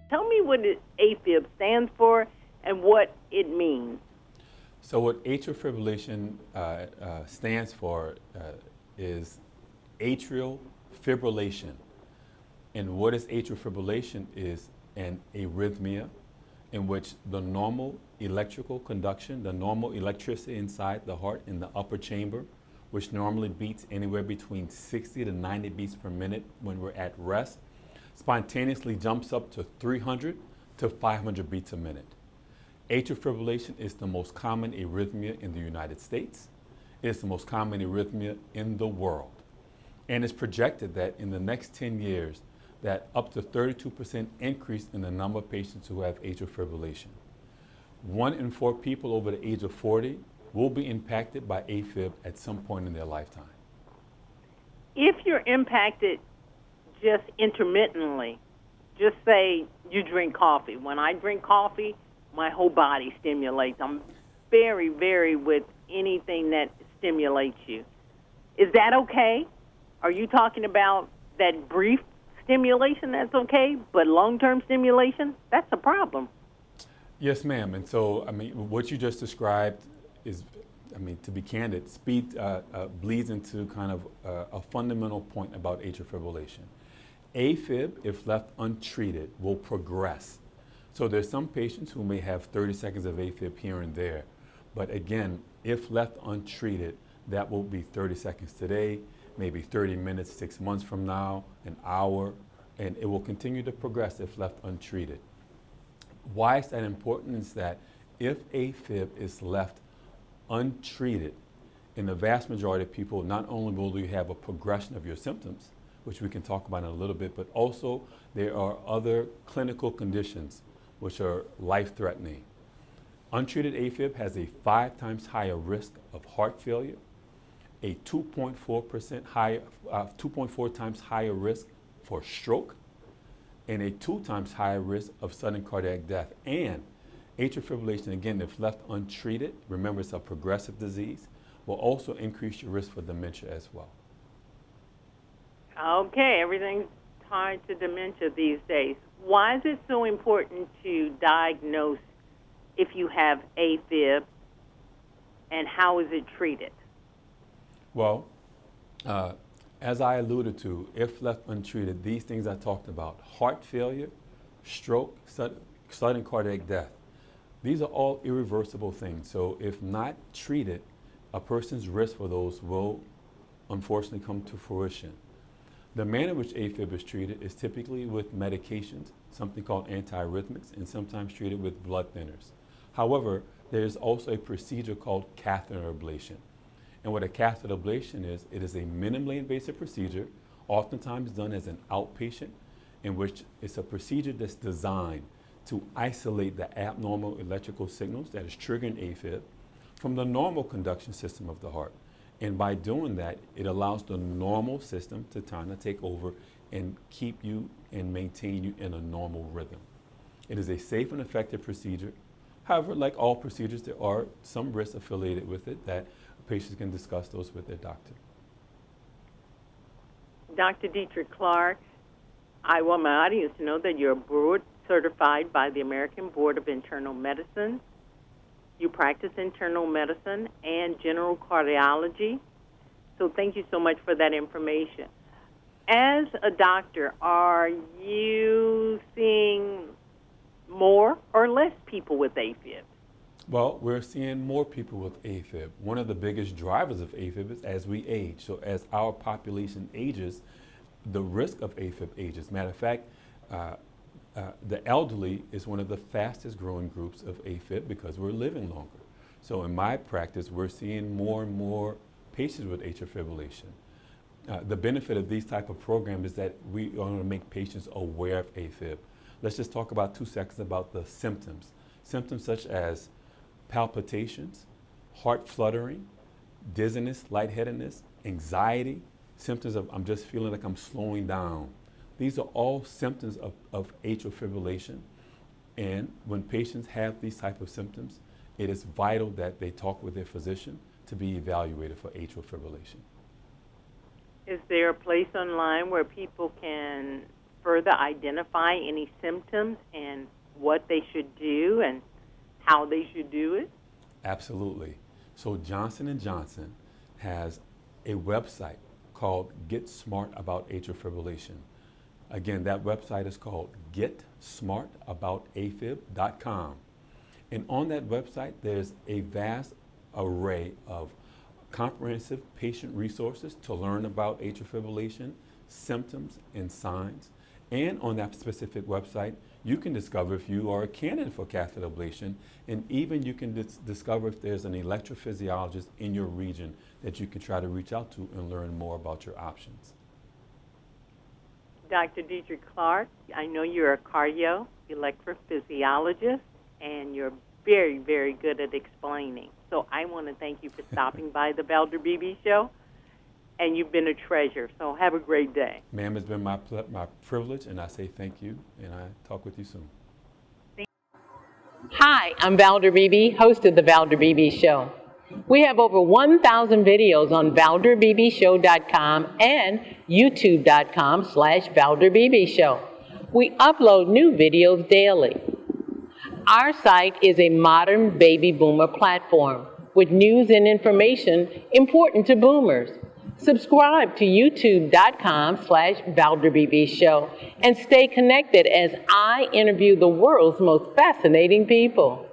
Tell me what AFib stands for and what it means. So what atrial fibrillation stands for is atrial fibrillation. And what is atrial fibrillation is an arrhythmia in which the normal electrical conduction, the normal electricity inside the heart in the upper chamber, which normally beats anywhere between 60 to 90 beats per minute when we're at rest, spontaneously jumps up to 300 to 500 beats a minute. Atrial fibrillation is the most common arrhythmia in the United States. It is the most common arrhythmia in the world. And it's projected that in the next 10 years, that up to 32% increase in the number of patients who have atrial fibrillation. 1 in 4 people over the age of 40 will be impacted by AFib at some point in their lifetime. If you're impacted just intermittently, just say you drink coffee. When I drink coffee, my whole body stimulates. I'm very, very with anything that stimulates you. Is that okay? Are you talking about that brief stimulation that's okay, but long-term stimulation, that's a problem? Yes, ma'am. And so, what you just described is, to be candid, speed bleeds into kind of a fundamental point about atrial fibrillation. AFib, if left untreated, will progress. So there's some patients who may have 30 seconds of AFib here and there. But again, if left untreated, that will be 30 seconds today, maybe 30 minutes 6 months from now, an hour, and it will continue to progress if left untreated. Why is that important? Is that if AFib is left untreated, in the vast majority of people, not only will you have a progression of your symptoms, which we can talk about in a little bit, but also there are other clinical conditions which are life-threatening. Untreated AFib has a 5 times higher risk of heart failure, a 2.4 times higher risk for stroke, and a 2 times higher risk of sudden cardiac death. And atrial fibrillation, again, if left untreated, remember it's a progressive disease, will also increase your risk for dementia as well. Okay, everything's tied to dementia these days. Why is it so important to diagnose if you have AFib, and how is it treated? Well, as I alluded to, if left untreated, these things I talked about, heart failure, stroke, sudden cardiac death, these are all irreversible things. So if not treated, a person's risk for those will unfortunately come to fruition. The manner in which AFib is treated is typically with medications, something called antiarrhythmics, and sometimes treated with blood thinners. However, there is also a procedure called catheter ablation. And what a catheter ablation is, it is a minimally invasive procedure, oftentimes done as an outpatient, in which it's a procedure that's designed to isolate the abnormal electrical signals that is triggering AFib from the normal conduction system of the heart. And by doing that, it allows the normal system to kind of take over and keep you and maintain you in a normal rhythm. It is a safe and effective procedure. However, like all procedures, there are some risks affiliated with it that patients can discuss those with their doctor. Dr. Dietrich Clark, I want my audience to know that you're board certified by the American Board of Internal Medicine. You practice internal medicine and general cardiology. So thank you so much for that information. As a doctor, are you seeing more or less people with AFib? Well, we're seeing more people with AFib. One of the biggest drivers of AFib is as we age. So as our population ages, the risk of AFib ages. Matter of fact, the elderly is one of the fastest growing groups of AFib because we're living longer. So in my practice, we're seeing more and more patients with atrial fibrillation. The benefit of these type of programs is that we want to make patients aware of AFib. Let's just talk about 2 seconds about the symptoms. Symptoms such as palpitations, heart fluttering, dizziness, lightheadedness, anxiety, symptoms of I'm just feeling like I'm slowing down. These are all symptoms of atrial fibrillation. And when patients have these type of symptoms, it is vital that they talk with their physician to be evaluated for atrial fibrillation. Is there a place online where people can further identify any symptoms and what they should do and how they should do it? Absolutely. So Johnson & Johnson has a website called Get Smart About Atrial Fibrillation. Again, that website is called GetSmartAboutAfib.com. And on that website, there's a vast array of comprehensive patient resources to learn about atrial fibrillation, symptoms, and signs. And on that specific website, you can discover if you are a candidate for catheter ablation, and even you can discover if there's an electrophysiologist in your region that you can try to reach out to and learn more about your options. Dr. Deidre Clark, I know you're a cardio electrophysiologist, and you're very, very good at explaining. So I want to thank you for stopping by the Valder Beebe Show, and you've been a treasure. So have a great day. Ma'am, it's been my privilege, and I say thank you, and I talk with you soon. Hi, I'm Valder Beebe, host of the Valder Beebe Show. We have over 1,000 videos on ValderBeebeShow.com and YouTube.com/ValderBeebe Show. We upload new videos daily. Our site is a modern baby boomer platform with news and information important to boomers. Subscribe to YouTube.com/ValderBeebe Show and stay connected as I interview the world's most fascinating people.